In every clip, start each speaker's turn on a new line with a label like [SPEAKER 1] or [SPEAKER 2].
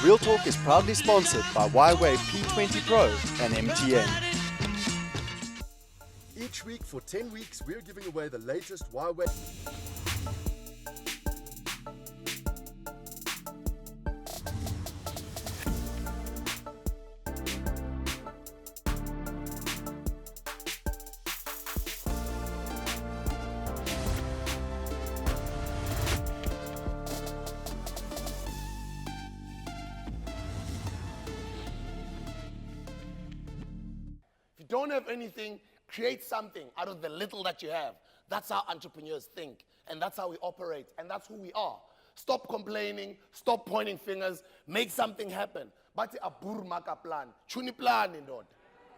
[SPEAKER 1] Real Talk is proudly sponsored by Y-Wave P20 Pro and MTN.
[SPEAKER 2] Each week for 10 weeks, we're giving away the latest Y-Wave.
[SPEAKER 3] If you don't have anything, create something out of the little that you have. That's how entrepreneurs think, and that's how we operate, and that's who we are. Stop complaining, stop pointing fingers, make something happen. But a burmaka plan, chuni plan indoda,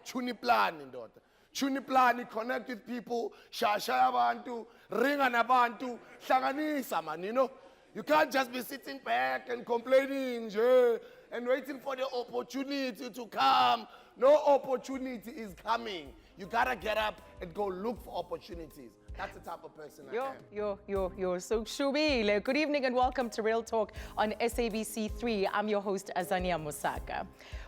[SPEAKER 3] chuni plan indoda, chuni plan, connect with people, shaya abantu, ringa nabantu, hlanganisa man, you know. You can't just be sitting back and complaining and waiting for the opportunity to come. No opportunity is coming. You gotta get up and go look for opportunities. That's the type of person I am.
[SPEAKER 4] You're so shubile. Good evening and welcome to Real Talk on SABC 3. I'm your host, Azania Mosaka.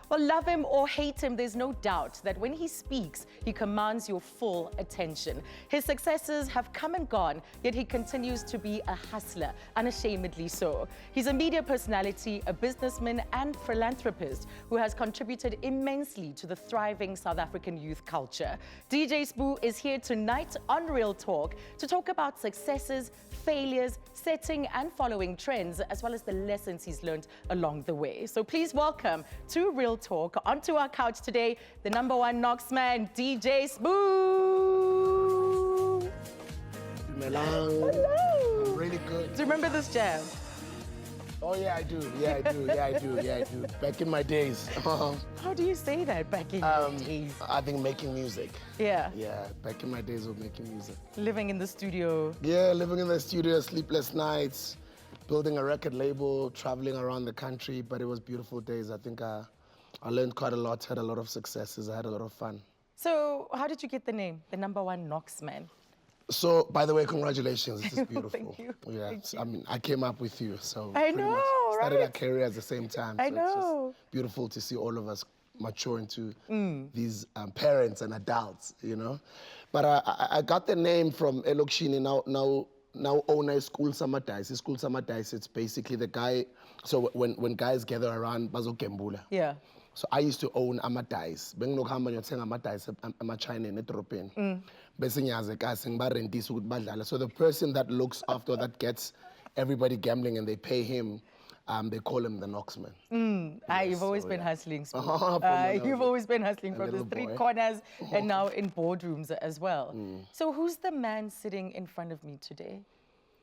[SPEAKER 4] Well, love him or hate him, there's no doubt that when he speaks, he commands your full attention. His successes have come and gone, yet he continues to be a hustler, unashamedly so. He's a media personality, a businessman and philanthropist who has contributed immensely to the thriving South African youth culture. DJ Spoo is here tonight on Real Talk to talk about successes, failures, setting and following trends, as well as the lessons he's learned along the way. So please welcome to Real Talk, onto our couch today, the #1 Knox man, DJ Spoo.
[SPEAKER 3] Hello. I'm really good.
[SPEAKER 4] Do you remember this jam?
[SPEAKER 3] Oh yeah, I do. Yeah, I do. Back in my days.
[SPEAKER 4] How do you say that, back in your days?
[SPEAKER 3] I think making music.
[SPEAKER 4] Yeah.
[SPEAKER 3] Yeah, back in my days of making music.
[SPEAKER 4] Living in the studio.
[SPEAKER 3] Yeah, living in the studio, sleepless nights, building a record label, traveling around the country, but it was beautiful days. I think I learned quite a lot, had a lot of successes, I had a lot of fun.
[SPEAKER 4] So how did you get the name, the #1 Knox man?
[SPEAKER 3] So, by the way, congratulations, this is beautiful.
[SPEAKER 4] Thank you.
[SPEAKER 3] Yeah,
[SPEAKER 4] Thank you.
[SPEAKER 3] I mean, I came up with you, so
[SPEAKER 4] I
[SPEAKER 3] pretty
[SPEAKER 4] know,
[SPEAKER 3] much started
[SPEAKER 4] right?
[SPEAKER 3] our career at the same time. So
[SPEAKER 4] I
[SPEAKER 3] it's
[SPEAKER 4] know.
[SPEAKER 3] just beautiful to see all of us mature into these parents and adults, you know. But I got the name from Elokshini, now owner School Summer Dice. School Summer Dice, it's basically the guy, so when guys gather around, bazo gembula.
[SPEAKER 4] Yeah.
[SPEAKER 3] So I used to own ama-dice. Bengilokuhamba ngiyothenga ama-dice ama-China edrobheni. Bese ngiyazekase ngibarentisa ukuthi badlale. So the person that looks after, that gets everybody gambling and they pay him, they call him the Knoxman.
[SPEAKER 4] You've always been hustling, Spoo.
[SPEAKER 3] From
[SPEAKER 4] You've always been hustling from the
[SPEAKER 3] little
[SPEAKER 4] street
[SPEAKER 3] boy.
[SPEAKER 4] corners and now in boardrooms as well. So who's the man sitting in front of me today?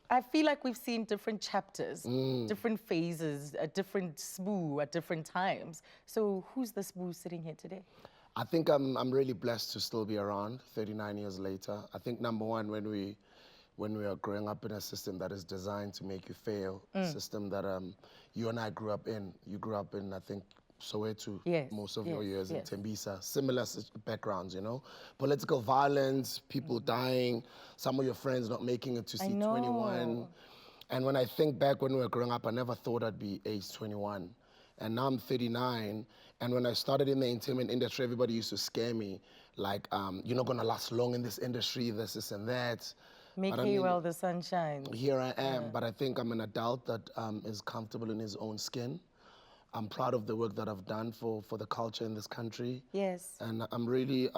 [SPEAKER 4] I feel like we've seen different chapters, different phases, a different Spoo at different times. So who's the Spoo sitting here today?
[SPEAKER 3] I think I'm really blessed to still be around 39 years later. I think #1, when we are growing up in a system that is designed to make you fail, a system that you and I grew up in. You grew up in, I think, Soweto, most of your years in Tembisa, similar backgrounds, you know. Political violence, people dying, some of your friends not making it to see 21. And when I think back when we were growing up, I never thought I'd be age 21. And now I'm 39, and when I started in the entertainment industry, everybody used to scare me, like, you're not gonna last long in this industry, this and that.
[SPEAKER 4] Make hay while the sun shines.
[SPEAKER 3] Here I am, but I think I'm an adult that is comfortable in his own skin. I'm proud of the work that I've done for the culture in this country.
[SPEAKER 4] Yes.
[SPEAKER 3] And I'm really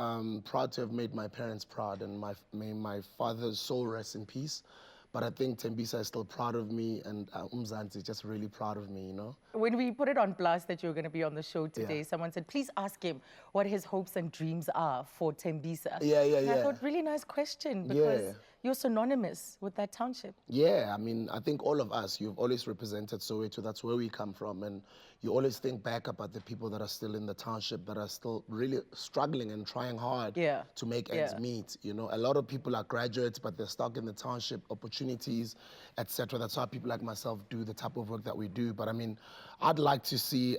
[SPEAKER 3] proud to have made my parents proud, and may my father's soul rest in peace. But I think Tembisa is still proud of me, and Umzansi is just really proud of me, you know?
[SPEAKER 4] When we put it on blast that you were going to be on the show today, someone said, please ask him what his hopes and dreams are for Tembisa. And I thought, really nice question, because you're synonymous with that township.
[SPEAKER 3] Yeah, I mean, I think all of us, you've always represented Soweto. That's where we come from. And you always think back about the people that are still in the township, that are still really struggling and trying hard to make ends meet. You know, a lot of people are graduates, but they're stuck in the township, opportunities, etc. That's how people like myself do the type of work that we do. But I mean, I'd like to see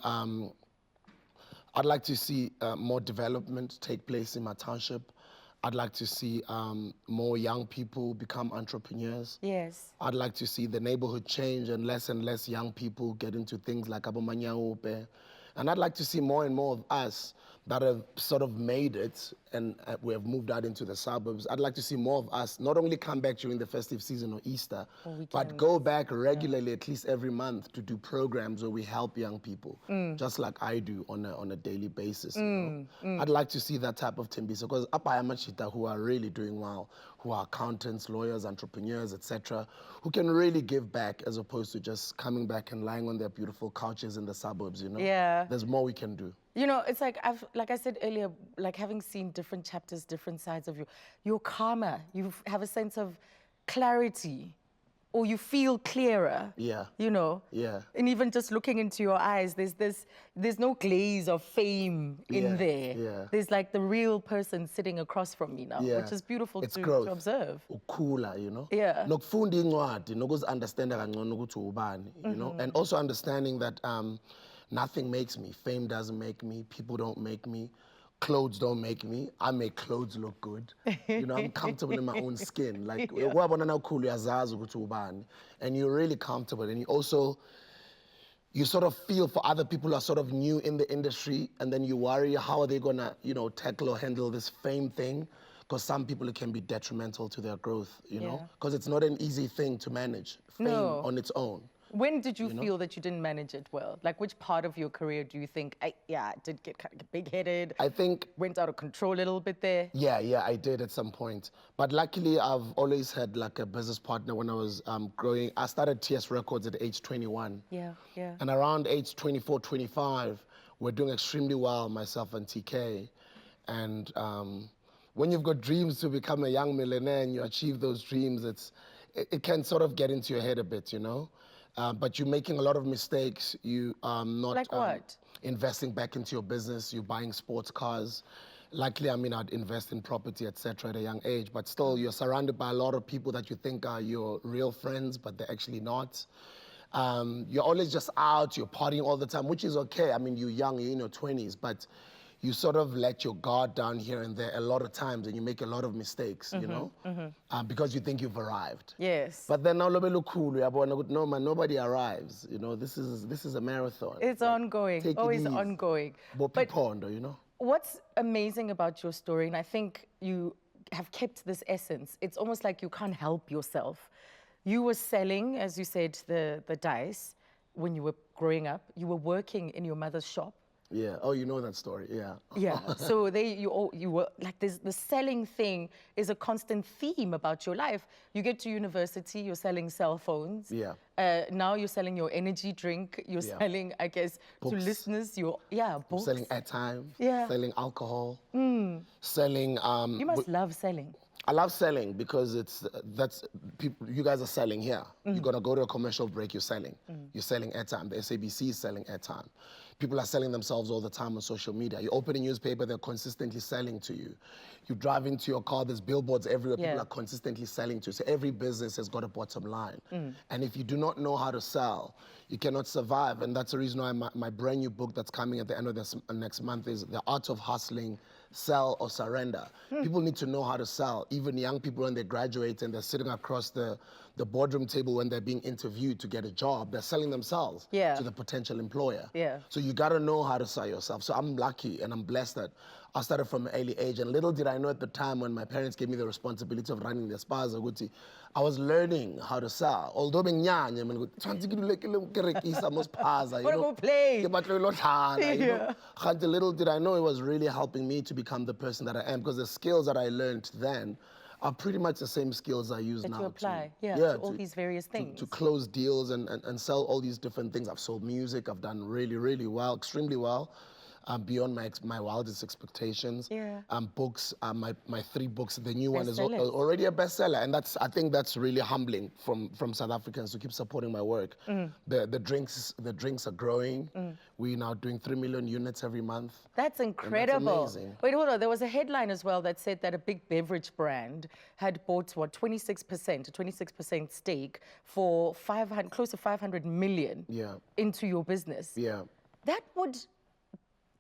[SPEAKER 3] more development take place in my township. I'd like to see more young people become entrepreneurs.
[SPEAKER 4] Yes.
[SPEAKER 3] I'd like to see the neighborhood change and less young people get into things like abomanyaupe. And I'd like to see more and more of us that have sort of made it and we have moved out into the suburbs. I'd like to see more of us not only come back during the festive season or Easter, but go back regularly, at least every month, to do programs where we help young people, just like I do on a daily basis. You know? I'd like to see that type of Timbisa, because Apayamachita who are really doing well, who are accountants, lawyers, entrepreneurs, etc., who can really give back as opposed to just coming back and lying on their beautiful couches in the suburbs, you know?
[SPEAKER 4] Yeah.
[SPEAKER 3] There's more we can do.
[SPEAKER 4] You know, it's like like I said earlier, like having seen different chapters, different sides of you, you're calmer. You have a sense of clarity, or you feel clearer.
[SPEAKER 3] Yeah.
[SPEAKER 4] You know.
[SPEAKER 3] Yeah.
[SPEAKER 4] And even just looking into your eyes, there's no glaze of fame in there.
[SPEAKER 3] Yeah.
[SPEAKER 4] There's like the real person sitting across from me now, which is beautiful to observe.
[SPEAKER 3] Ukhula, you know.
[SPEAKER 4] Yeah.
[SPEAKER 3] Nokufunda incwadi, nokuzi-understanda kangcono ukuthi ubani, you know, and also understanding that nothing makes me. Fame doesn't make me. People don't make me. Clothes don't make me. I make clothes look good. You know, I'm comfortable in my own skin. Like, and you're really comfortable. And you also, you sort of feel for other people who are sort of new in the industry, and then you worry, how are they gonna, you know, tackle or handle this fame thing? Because some people, it can be detrimental to their growth, you know? Because it's not an easy thing to manage, fame on its own.
[SPEAKER 4] When did you feel that you didn't manage it well? Like, which part of your career do you think, I did get kind of big-headed?
[SPEAKER 3] I think...
[SPEAKER 4] Went out of control a little bit there?
[SPEAKER 3] Yeah, I did at some point. But luckily, I've always had like a business partner when I was growing. I started TS Records at age 21.
[SPEAKER 4] Yeah.
[SPEAKER 3] And around age 24, 25, we're doing extremely well, myself and TK. And when you've got dreams to become a young millionaire and you achieve those dreams, it can sort of get into your head a bit, you know? But you're making a lot of mistakes. You are not
[SPEAKER 4] like what?
[SPEAKER 3] Investing back into your business. You're buying sports cars. Luckily, I mean, I'd invest in property, etc. at a young age. But still, you're surrounded by a lot of people that you think are your real friends, but they're actually not. You're always just out. You're partying all the time, which is okay. I mean, you're young. You're in your 20s, but you sort of let your guard down here and there a lot of times, and you make a lot of mistakes, you know, because you think you've arrived.
[SPEAKER 4] Yes.
[SPEAKER 3] But then now, no man, nobody arrives. You know, this is a marathon.
[SPEAKER 4] It's like, ongoing, always ongoing.
[SPEAKER 3] But you know.
[SPEAKER 4] What's amazing about your story, and I think you have kept this essence, it's almost like you can't help yourself. You were selling, as you said, the dice when you were growing up. You were working in your mother's shop.
[SPEAKER 3] Yeah. Oh, you know that story. Yeah.
[SPEAKER 4] Yeah. So you were like this. The selling thing is a constant theme about your life. You get to university, you're selling cell phones.
[SPEAKER 3] Yeah.
[SPEAKER 4] Now you're selling your energy drink. You're selling, I guess,
[SPEAKER 3] books.
[SPEAKER 4] to listeners. Books.
[SPEAKER 3] Selling airtime.
[SPEAKER 4] Yeah.
[SPEAKER 3] Selling alcohol. Selling.
[SPEAKER 4] You must love selling.
[SPEAKER 3] I love selling because you guys are selling here. You're gonna go to a commercial break, you're selling. You're selling airtime. The SABC is selling airtime. People are selling themselves all the time on social media. You open a newspaper, they're consistently selling to you. You drive into your car, there's billboards everywhere, people are consistently selling to you. So every business has got a bottom line. And if you do not know how to sell, you cannot survive. And that's the reason why my brand new book that's coming at the end of this next month is The Art of Hustling, Sell or Surrender. People need to know how to sell. Even young people, when they graduate and they're sitting across the boardroom table when they're being interviewed to get a job, they're selling themselves to the potential employer. So you gotta know how to sell yourself. So I'm lucky and I'm blessed that I started from an early age, and little did I know at the time when my parents gave me the responsibility of running the spas, I was learning how to sell. Although being young, you know, little did I know it was really helping me to become the person that I am, because the skills that I learned then are pretty much the same skills I use now.
[SPEAKER 4] To apply, to all these various things.
[SPEAKER 3] To close deals and sell all these different things. I've sold music, I've done really, really well, extremely well. Beyond my wildest expectations. Books, my 3 books, the new one is already a bestseller, and I think that's really humbling from South Africans to keep supporting my work. The drinks are growing. We're now doing 3 million units every month.
[SPEAKER 4] That's incredible.
[SPEAKER 3] That's amazing.
[SPEAKER 4] Wait, hold on. There was a headline as well that said that a big beverage brand had bought 26% stake for close to 500 million into your business.
[SPEAKER 3] Yeah.
[SPEAKER 4] That would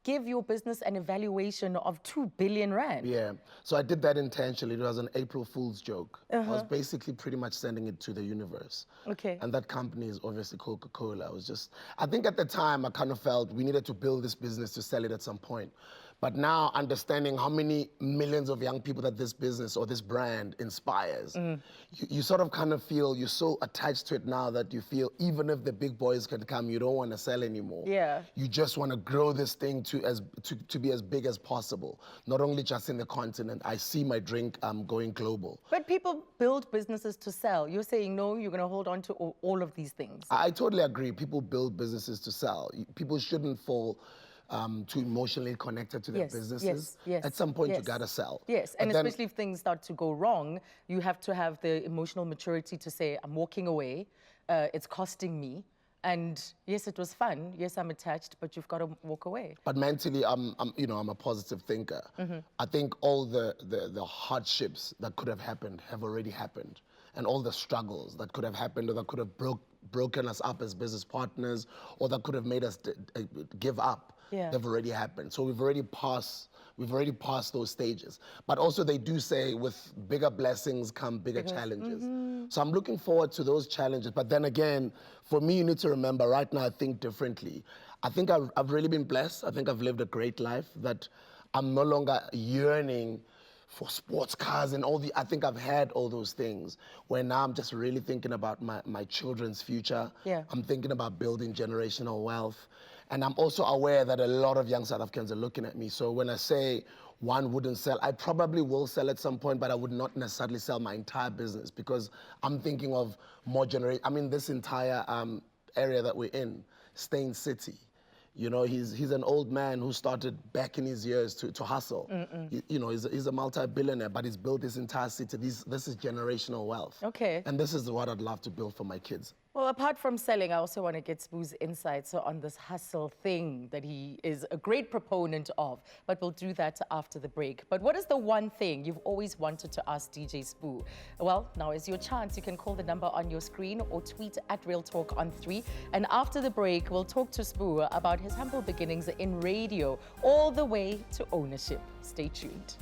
[SPEAKER 4] give your business an evaluation of 2 billion rand.
[SPEAKER 3] Yeah, so I did that intentionally. It was an April Fool's joke. I was basically pretty much sending it to the universe.
[SPEAKER 4] Okay.
[SPEAKER 3] And that company is obviously Coca-Cola. I think at the time I kind of felt we needed to build this business to sell it at some point. But now understanding how many millions of young people that this business or this brand inspires, you sort of kind of feel you're so attached to it now that you feel even if the big boys can come, you don't want to sell anymore.
[SPEAKER 4] Yeah.
[SPEAKER 3] You just want to grow this thing to be as big as possible. Not only just in the continent. I see my drink going global.
[SPEAKER 4] But people build businesses to sell. You're saying, no, you're going to hold on to all of these things.
[SPEAKER 3] I totally agree. People build businesses to sell. People shouldn't fall too emotionally connected to their businesses.
[SPEAKER 4] Yes,
[SPEAKER 3] At some point,
[SPEAKER 4] yes.
[SPEAKER 3] you gotta sell.
[SPEAKER 4] Yes, and especially if things start to go wrong, you have to have the emotional maturity to say, I'm walking away, it's costing me, and yes, it was fun, yes, I'm attached, but you've got to walk away.
[SPEAKER 3] But mentally, I'm a positive thinker. I think all the hardships that could have happened have already happened. And all the struggles that could have happened or that could have broken us up as business partners or that could have made us give up.
[SPEAKER 4] Yeah.
[SPEAKER 3] They've already happened. So we've already passed those stages. But also they do say with bigger blessings come bigger challenges. So I'm looking forward to those challenges. But then again, for me, you need to remember right now I think differently. I think I've really been blessed. I think I've lived a great life that I'm no longer yearning for sports cars and I think I've had all those things where now I'm just really thinking about my children's future.
[SPEAKER 4] Yeah.
[SPEAKER 3] I'm thinking about building generational wealth. And I'm also aware that a lot of young South Africans are looking at me. So when I say one wouldn't sell, I probably will sell at some point, but I would not necessarily sell my entire business because I'm thinking of more generation. I mean, this entire area that we're in, Stain City. You know, he's an old man who started back in his years to hustle. He's a multi-billionaire, but he's built this entire city. This is generational wealth.
[SPEAKER 4] Okay.
[SPEAKER 3] And this is what I'd love to build for my kids.
[SPEAKER 4] Well, apart from selling, I also want to get Spoo's insights on this hustle thing that he is a great proponent of, but we'll do that after the break. But what is the one thing you've always wanted to ask DJ Spoo? Well, now is your chance. You can call the number on your screen or tweet at Real Talk on 3. And after the break, we'll talk to Spoo about his humble beginnings in radio, all the way to ownership. Stay tuned.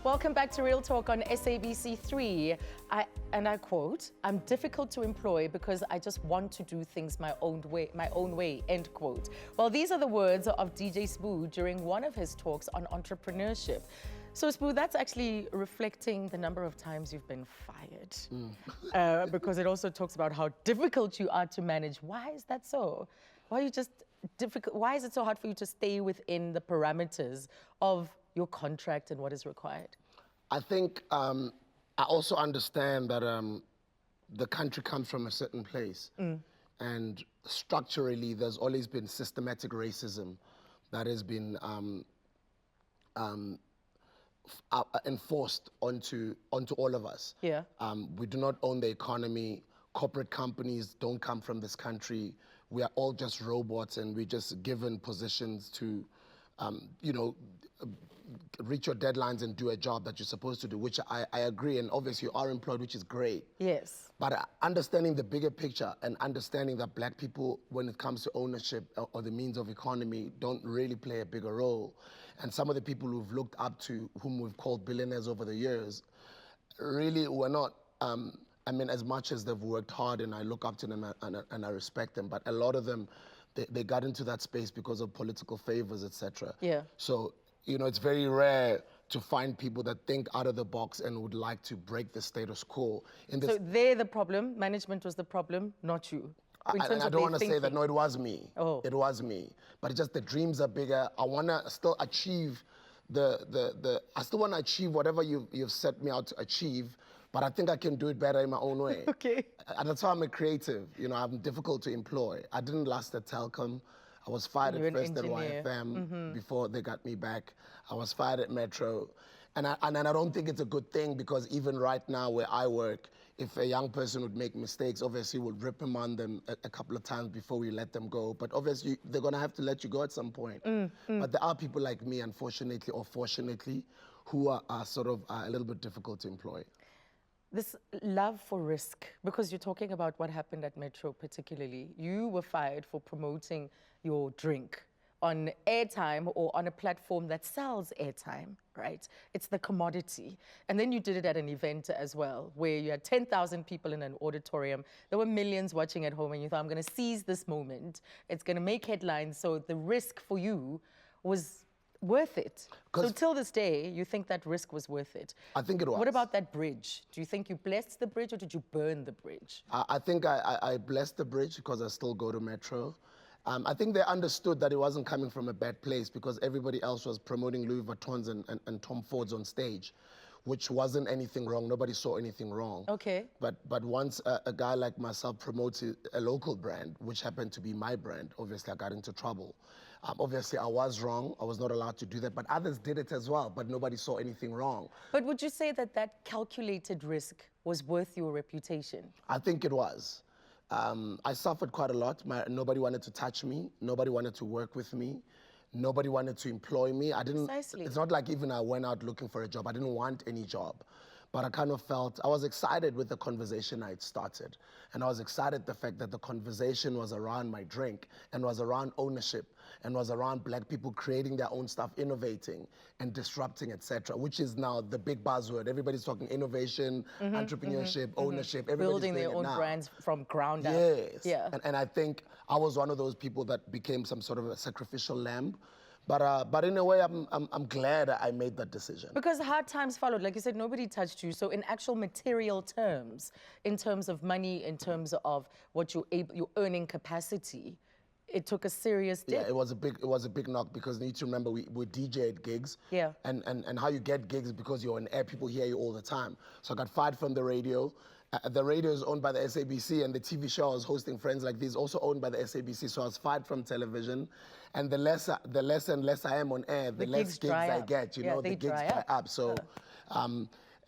[SPEAKER 4] Welcome back to Real Talk on SABC 3. I quote, I'm difficult to employ because I just want to do things my own way, end quote. Well, these are the words of DJ Spoo during one of his talks on entrepreneurship. So Spoo, that's actually reflecting the number of times you've been fired. Because it also talks about how difficult you are to manage. Why is that so? Why is it so hard for you to stay within the parameters of your contract and what is required?
[SPEAKER 3] I think I also understand that the country comes from a certain place. And structurally, there's always been systematic racism that has been enforced onto all of us.
[SPEAKER 4] Yeah.
[SPEAKER 3] We do not own the economy. Corporate companies don't come from this country. We are all just robots and we're just given positions to, reach your deadlines and do a job that you're supposed to do, which I agree, and obviously you are employed, which is great.
[SPEAKER 4] Yes.
[SPEAKER 3] But understanding the bigger picture and understanding that black people, when it comes to ownership or the means of economy, don't really play a bigger role. And some of the people who've looked up to, whom we've called billionaires over the years, really were not, as much as they've worked hard and I look up to them and I respect them, but a lot of them, they got into that space because of political favors, etc.
[SPEAKER 4] Yeah.
[SPEAKER 3] So, it's very rare to find people that think out of the box and would like to break the status quo.
[SPEAKER 4] So they're the problem, management was the problem, not you.
[SPEAKER 3] I don't want to say that, no, it was me.
[SPEAKER 4] Oh.
[SPEAKER 3] It was me. But it's just the dreams are bigger. I want to still achieve I still want to achieve whatever you've set me out to achieve, but I think I can do it better in my own way.
[SPEAKER 4] Okay.
[SPEAKER 3] And that's why I'm a creative. I'm difficult to employ. I didn't last at Telkom. I was fired at first at YFM before they got me back. I was fired at Metro. And I don't think it's a good thing because even right now where I work, if a young person would make mistakes, obviously we'll reprimand them a couple of times before we let them go. But obviously they're going to have to let you go at some point. But there are people like me, unfortunately or fortunately, who are sort of a little bit difficult to employ.
[SPEAKER 4] This love for risk, because you're talking about what happened at Metro particularly. You were fired for promoting your drink on airtime or on a platform that sells airtime, right? It's the commodity. And then you did it at an event as well, where you had 10,000 people in an auditorium. There were millions watching at home, and you thought, I'm going to seize this moment. It's going to make headlines. So the risk for you was worth it. So till this day, you think that risk was worth it?
[SPEAKER 5] I think it was.
[SPEAKER 4] What about that bridge? Do you think you blessed the bridge, or did you burn the bridge?
[SPEAKER 5] I think I blessed the bridge because I still go to Metro. I think they understood that it wasn't coming from a bad place because everybody else was promoting Louis Vuittons and Tom Fords on stage, which wasn't anything wrong. Nobody saw anything wrong.
[SPEAKER 4] Okay.
[SPEAKER 5] But once a guy like myself promoted a local brand, which happened to be my brand, obviously I got into trouble. Obviously I was wrong. I was not allowed to do that, but others did it as well, but nobody saw anything wrong.
[SPEAKER 4] But would you say that that calculated risk was worth your reputation?
[SPEAKER 5] I think it was. I suffered quite a lot. Nobody wanted to touch me. Nobody wanted to work with me. Nobody wanted to employ me.
[SPEAKER 4] Precisely.
[SPEAKER 5] It's not like even I went out looking for a job. I didn't want any job. But I kind of felt, I was excited with the conversation I had started. And I was excited the fact that the conversation was around my drink and was around ownership and was around black people creating their own stuff, innovating and disrupting, etc., which is now the big buzzword. Everybody's talking innovation, entrepreneurship, ownership. Everybody's
[SPEAKER 4] Building their own brands from ground up.
[SPEAKER 5] Yes.
[SPEAKER 4] Yeah.
[SPEAKER 5] And I think I was one of those people that became some sort of a sacrificial lamb. But in a way, I'm glad I made that decision.
[SPEAKER 4] Because hard times followed. Like you said, nobody touched you. So in actual material terms, in terms of money, in terms of what your earning capacity, it took a serious dip.
[SPEAKER 5] Yeah, it was a big knock because you need to remember we DJ at gigs.
[SPEAKER 4] Yeah.
[SPEAKER 5] And how you get gigs is because you're on air, people hear you all the time. So I got fired from the radio. The radio is owned by the SABC, and the TV show I was hosting, Friends Like These, also owned by the SABC. So I was fired from television, and the less and less I am on air, the less gigs I get. You know, the gigs dry up. So,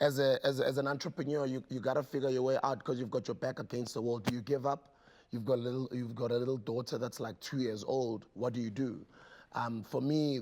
[SPEAKER 5] as an entrepreneur, you gotta figure your way out because you've got your back against the wall. Do you give up? You've got a little daughter that's like 2 years old. What do you do? For me,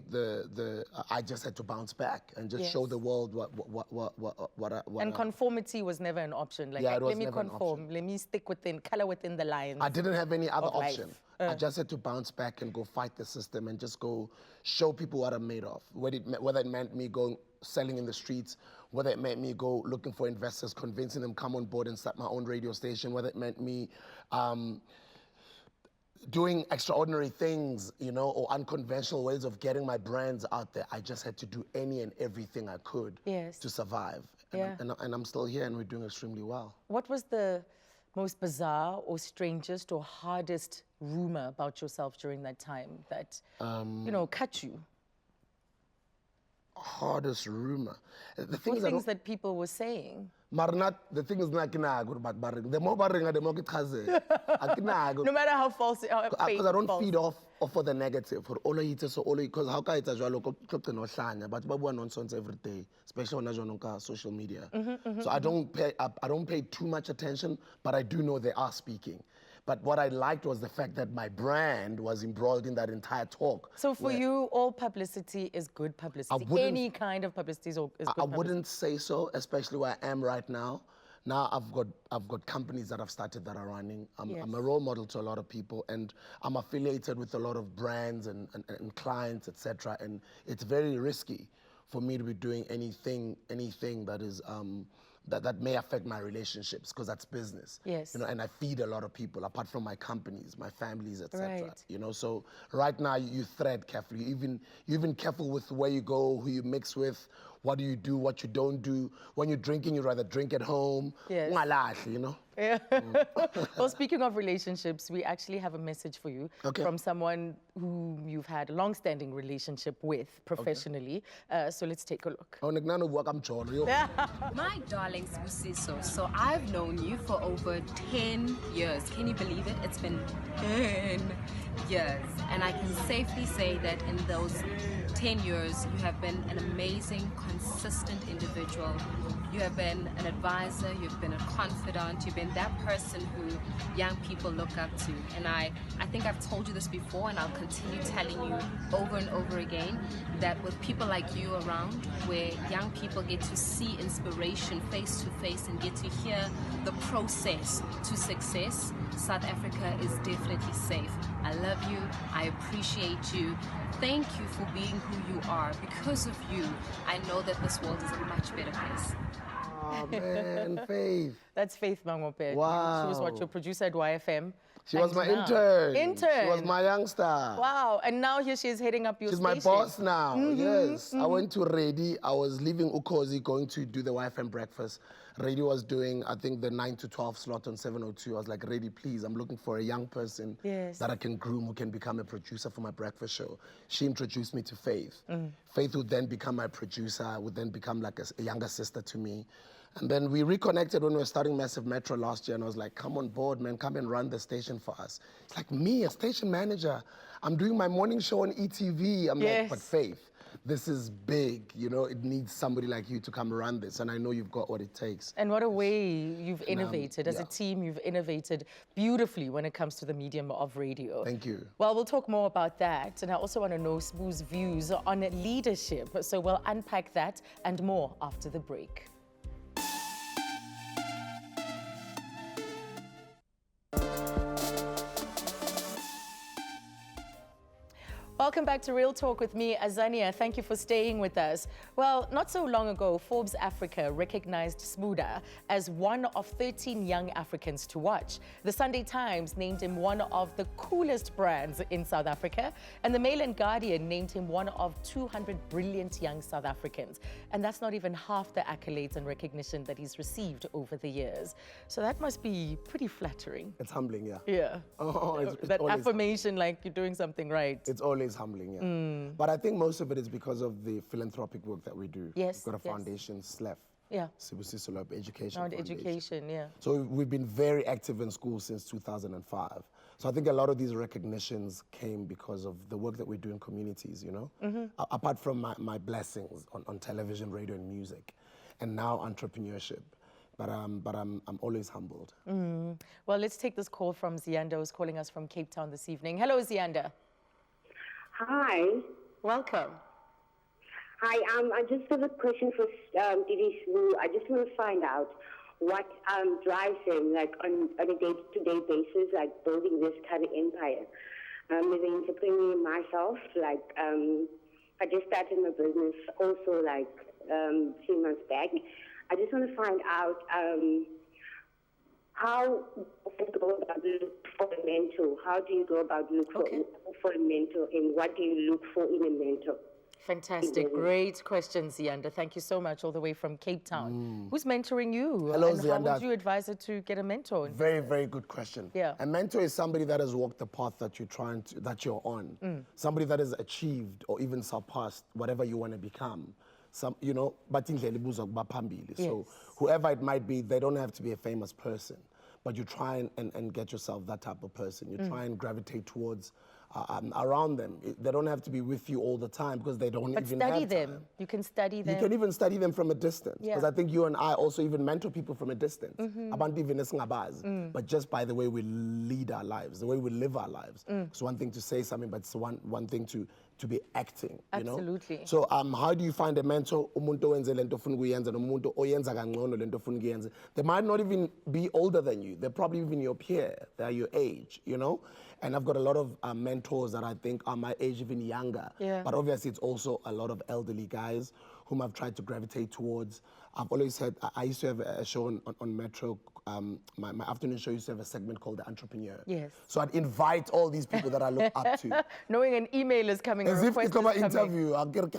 [SPEAKER 5] I just had to bounce back and just show the world what.
[SPEAKER 4] And conformity was never an option. Like,
[SPEAKER 5] yeah,
[SPEAKER 4] let me conform. Let me stick color within the lines.
[SPEAKER 5] I didn't have any other option. I just had to bounce back and go fight the system and just go show people what I'm made of. Whether it meant me going selling in the streets, whether it meant me go looking for investors, convincing them come on board and start my own radio station, whether it meant me doing extraordinary things, you know, or unconventional ways of getting my brands out there. I just had to do any and everything I could to survive. And I'm still here, and we're doing extremely well.
[SPEAKER 4] What was the most bizarre or strangest or hardest rumor about yourself during that time that, you know, cut you?
[SPEAKER 5] Hardest rumor. The
[SPEAKER 4] things that people were saying.
[SPEAKER 5] The thing is not about barring. The more barring, the more it has.
[SPEAKER 4] No matter how false,
[SPEAKER 5] because I don't feed off for the negative. For all it is, because how can it as well? But we nonsense every day, especially on social media. So I don't pay too much attention, but I do know they are speaking. But what I liked was the fact that my brand was embroiled in that entire talk.
[SPEAKER 4] So for you, all publicity is good publicity. Any kind of publicity is good publicity.
[SPEAKER 5] I wouldn't say so, especially where I am right now. Now I've got companies that I've started that are running. I'm a role model to a lot of people, and I'm affiliated with a lot of brands and clients, etc. And it's very risky for me to be doing anything that is that may affect my relationships, because that's business.
[SPEAKER 4] Yes.
[SPEAKER 5] You know, and I feed a lot of people apart from my companies, my families, etc.
[SPEAKER 4] Right.
[SPEAKER 5] You know, so right now you thread carefully. You're even careful with where you go, who you mix with, what do you do, what you don't do. When you're drinking, you'd rather drink at home.
[SPEAKER 4] Yes.
[SPEAKER 5] You know.
[SPEAKER 4] Yeah. Well, speaking of relationships, we actually have a message for you from someone who you've had a long-standing relationship with professionally. So let's take a look.
[SPEAKER 6] My darling Sibusiso, so I've known you for over 10 years. Can you believe it? It's been 10 years. And I can safely say that in those 10 years, you have been an amazing, consistent individual. You have been an advisor, you've been a confidant, you've been that person who young people look up to. And I think I've told you this before, and I'll continue telling you over and over again, that with people like you around, where young people get to see inspiration face to face and get to hear the process to success, South Africa is definitely safe. I love you. I appreciate you. Thank you for being who you are. Because of you, I know that this world is a much better place.
[SPEAKER 5] Oh, man, Faith.
[SPEAKER 4] That's Faith Mangopet.
[SPEAKER 5] Wow.
[SPEAKER 4] She was what, your producer at YFM?
[SPEAKER 5] She was my
[SPEAKER 4] now-
[SPEAKER 5] intern.
[SPEAKER 4] Intern.
[SPEAKER 5] She was my youngster.
[SPEAKER 4] Wow, and now here she is heading up your
[SPEAKER 5] She's
[SPEAKER 4] station.
[SPEAKER 5] my boss now, yes. I went to Ready. I was leaving Ukozi, going to do the YFM breakfast. Ready was doing, I think, the 9 to 12 slot on 702. I was like, Ready, please, I'm looking for a young person that I can groom who can become a producer for my breakfast show. She introduced me to Faith. Faith would then become my producer, would then become like a younger sister to me. And then we reconnected when we were starting Massive Metro last year, and I was like, come on board, man, come and run the station for us. It's like, me, a station manager, I'm doing my morning show on ETV. I'm like, but Faith, this is big, you know, it needs somebody like you to come run this, and I know you've got what it takes.
[SPEAKER 4] And what a way you've innovated. As a team, you've innovated beautifully when it comes to the medium of radio.
[SPEAKER 5] Thank you.
[SPEAKER 4] Well, we'll talk more about that, and I also want to know Sbu's views on leadership. So we'll unpack that and more after the break. Welcome back to Real Talk with me, Azania. Thank you for staying with us. Well, not so long ago, Forbes Africa recognized Sbuda as one of 13 young Africans to watch. The Sunday Times named him one of the coolest brands in South Africa, and the Mail and Guardian named him one of 200 brilliant young South Africans. And that's not even half the accolades and recognition that he's received over the years. So that must be pretty flattering.
[SPEAKER 5] It's humbling, yeah.
[SPEAKER 4] Yeah.
[SPEAKER 5] Oh, it's
[SPEAKER 4] that
[SPEAKER 5] always
[SPEAKER 4] affirmation, like you're doing something right.
[SPEAKER 5] It's always humbling, yeah. But I think most of it is because of the philanthropic work that we do.
[SPEAKER 4] Yes,
[SPEAKER 5] We've got a
[SPEAKER 4] yes.
[SPEAKER 5] foundation, SLEF.
[SPEAKER 4] Yeah.
[SPEAKER 5] Sibusisolo Education
[SPEAKER 4] Around
[SPEAKER 5] Foundation.
[SPEAKER 4] education, yeah.
[SPEAKER 5] So we've been very active in school since 2005. So I think a lot of these recognitions came because of the work that we do in communities, you know? Apart from my blessings on television, radio, and music, and now entrepreneurship. But I'm always humbled.
[SPEAKER 4] Well, let's take this call from Zianda, who's calling us from Cape Town this evening. Hello, Zianda.
[SPEAKER 7] Hi.
[SPEAKER 4] Welcome.
[SPEAKER 7] Hi, I just have a question for Didi Sbu. I just want to find out what drives him, like on a day-to-day basis, like building this kind of empire. As an entrepreneur myself, like I just started my business also like 3 months back. I just want to find out how do you go about looking for a mentor? How do you go about looking for a mentor, and what do you look for in a mentor?
[SPEAKER 4] Fantastic. Great question, Zianda. Thank you so much, all the way from Cape Town. Who's mentoring you?
[SPEAKER 5] Hello,
[SPEAKER 4] and
[SPEAKER 5] Zianda.
[SPEAKER 4] how would you advise her to get a mentor?
[SPEAKER 5] Very, very good question.
[SPEAKER 4] Yeah.
[SPEAKER 5] A mentor is somebody that has walked the path that you're on. Somebody that has achieved or even surpassed whatever you want to become. You know, so whoever it might be, they don't have to be a famous person, but you try and get yourself that type of person. You try and gravitate towards around them. They don't have to be with you all the time because they don't
[SPEAKER 4] But
[SPEAKER 5] even
[SPEAKER 4] study
[SPEAKER 5] have
[SPEAKER 4] them.
[SPEAKER 5] time.
[SPEAKER 4] You can study them.
[SPEAKER 5] You can even study them from a distance. Because
[SPEAKER 4] Yeah.
[SPEAKER 5] I think you and I also even mentor people from a distance. Abantu even esingabazi. But just by the way we lead our lives, the way we live our lives. It's one thing to say something, but it's one thing to be acting, you know?
[SPEAKER 4] Absolutely.
[SPEAKER 5] So how do you find a mentor? Umuntu owenze lento ofuna ukuyenza nomuntu oyenza kangcono lento ofuna ukuyenza. They might not even be older than you. They're probably even your peer. They're your age, you know? And I've got a lot of mentors that I think are my age, even younger.
[SPEAKER 4] Yeah.
[SPEAKER 5] But obviously it's also a lot of elderly guys whom I've tried to gravitate towards. I've always said, I used to have a show on Metro, my afternoon show used to have a segment called The Entrepreneur.
[SPEAKER 4] Yes.
[SPEAKER 5] So I'd invite all these people that I look up to.
[SPEAKER 4] Knowing an email is coming,
[SPEAKER 5] As
[SPEAKER 4] a
[SPEAKER 5] if
[SPEAKER 4] request
[SPEAKER 5] it's my
[SPEAKER 4] is coming.
[SPEAKER 5] interview, I build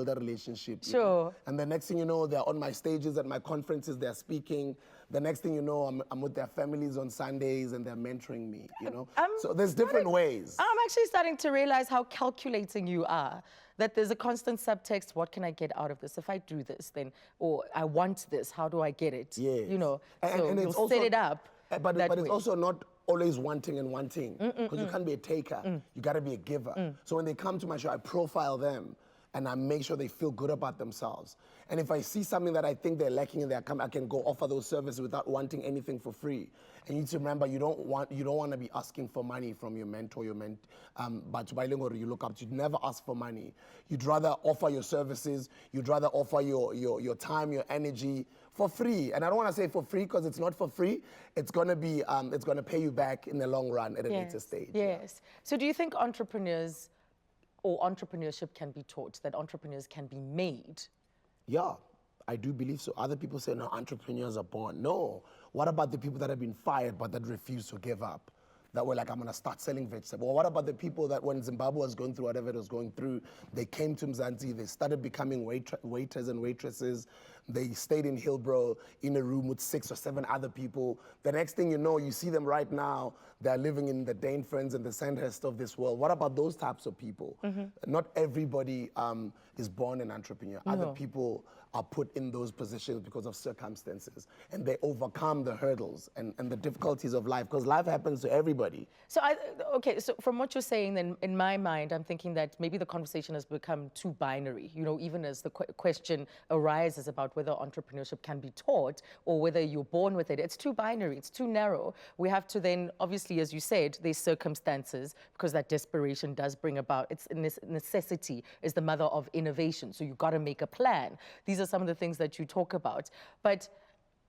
[SPEAKER 5] a relationship. you
[SPEAKER 4] Sure.
[SPEAKER 5] know? And the next thing you know, they're on my stages at my conferences, they're speaking. The next thing you know, I'm with their families on Sundays and they're mentoring me, you know? So there's different ways.
[SPEAKER 4] I'm actually starting to realize how calculating you are. That there's a constant subtext, what can I get out of this? If I do this, then, or I want this, how do I get it?
[SPEAKER 5] Yes.
[SPEAKER 4] You know,
[SPEAKER 5] And
[SPEAKER 4] so
[SPEAKER 5] it's
[SPEAKER 4] you'll
[SPEAKER 5] also,
[SPEAKER 4] set it up
[SPEAKER 5] But
[SPEAKER 4] that
[SPEAKER 5] it's
[SPEAKER 4] way.
[SPEAKER 5] also not always wanting and wanting, because you can't be a taker. You got to be a giver. So when they come to my show, I profile them and I make sure they feel good about themselves. And if I see something that I think they're lacking in I can go offer those services without wanting anything for free. And you need to remember, you don't want to be asking for money from your mentor, but you look up to. You'd never ask for money. You'd rather offer your services. You'd rather offer your time, your energy for free. And I don't want to say for free because it's not for free. It's gonna pay you back in the long run at a later stage.
[SPEAKER 4] Yes. So do you think entrepreneurs or entrepreneurship can be taught, that entrepreneurs can be made?
[SPEAKER 5] Yeah, I do believe so. Other people say, no, entrepreneurs are born. No. What about the people that have been fired but that refuse to give up? That were like, I'm gonna start selling vegetables. Or what about the people that when Zimbabwe was going through whatever it was going through, they came to Mzansi, they started becoming waiters and waitresses. They stayed in Hillbrow in a room with 6 or 7 other people. The next thing you know, you see them right now, they're living in the Dane Friends and the Sandhurst of this world. What about those types of people? Not everybody is born an entrepreneur. Other people are put in those positions because of circumstances, and they overcome the hurdles and the difficulties of life, because life happens to everybody.
[SPEAKER 4] So so from what you're saying, then in my mind, I'm thinking that maybe the conversation has become too binary, even as the question arises about whether entrepreneurship can be taught or whether you're born with it. It's too binary, it's too narrow. We have to then, obviously, as you said, there's circumstances, because that desperation does bring about, it's necessity is the mother of innovation. So you've got to make a plan. These are some of the things that you talk about. But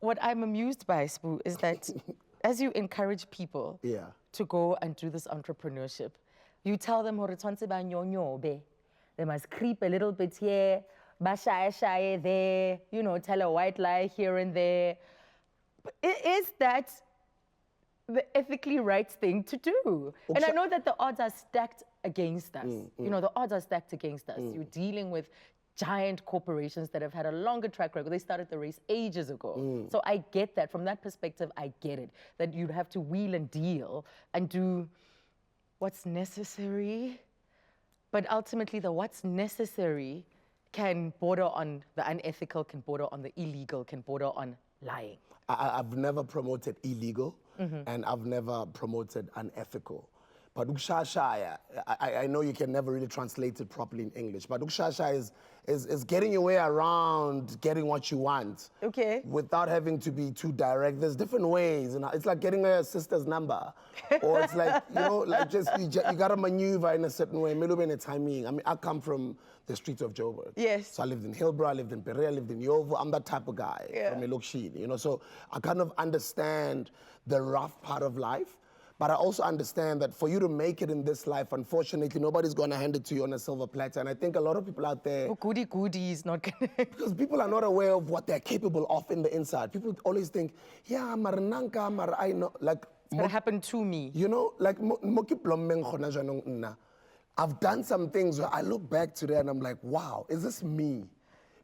[SPEAKER 4] what I'm amused by, Spoo, is that as you encourage people to go and do this entrepreneurship, you tell them, they must creep a little bit here, bashaye there, tell a white lie here and there. But is that the ethically right thing to do? And I know that the odds are stacked against us. The odds are stacked against us. You're dealing with giant corporations that have had a longer track record. They started the race ages ago. So I get that. From that perspective, I get it. That you'd have to wheel and deal and do what's necessary. But ultimately, the what's necessary can border on the unethical, can border on the illegal, can border on lying.
[SPEAKER 5] I've never promoted illegal, and I've never promoted unethical. But ukshashaya, I know you can never really translate it properly in English, but ukshashaya is getting your way around getting what you want.
[SPEAKER 4] Okay.
[SPEAKER 5] Without having to be too direct. There's different ways. It's like getting a sister's number. Or it's like, you gotta maneuver in a certain way. Maybe timing. I mean, I come from the streets of Joburg.
[SPEAKER 4] Yes.
[SPEAKER 5] So I lived in Hillbrow, I lived in Pere, I lived in Yovo. I'm that type of guy from Elokshini, So I kind of understand the rough part of life. But I also understand that for you to make it in this life, unfortunately, nobody's going to hand it to you on a silver platter. And I think a lot of people out there...
[SPEAKER 4] Goody is not going to...
[SPEAKER 5] Because people are not aware of what they're capable of in the inside. People always think, I know. Like,
[SPEAKER 4] it's going to happen to me.
[SPEAKER 5] I've done some things where I look back today and I'm like, wow, is this me?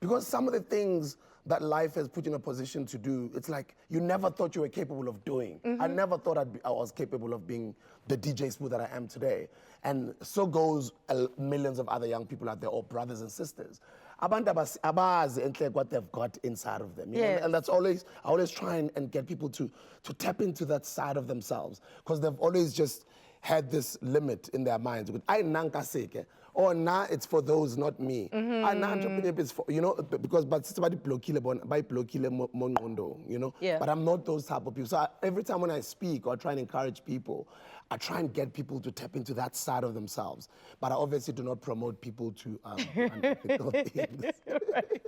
[SPEAKER 5] Because some of the things that life has put you in a position to do, it's like you never thought you were capable of doing. I never thought I was capable of being the DJ Spoo that I am today. And so goes millions of other young people out there, or brothers and sisters. Abazi what they've got inside of them.
[SPEAKER 4] Yes.
[SPEAKER 5] And that's always, I always try and get people to tap into that side of themselves, because they've always just had this limit in their minds. I nanka seke. Or now it's for those, not me. Entrepreneurship is for, because but somebody by blokile mongondo,
[SPEAKER 4] Yeah.
[SPEAKER 5] But I'm not those type of people. So every time when I speak or try and encourage people, I try and get people to tap into that side of themselves. But I obviously do not promote people to unethical things.
[SPEAKER 4] Right.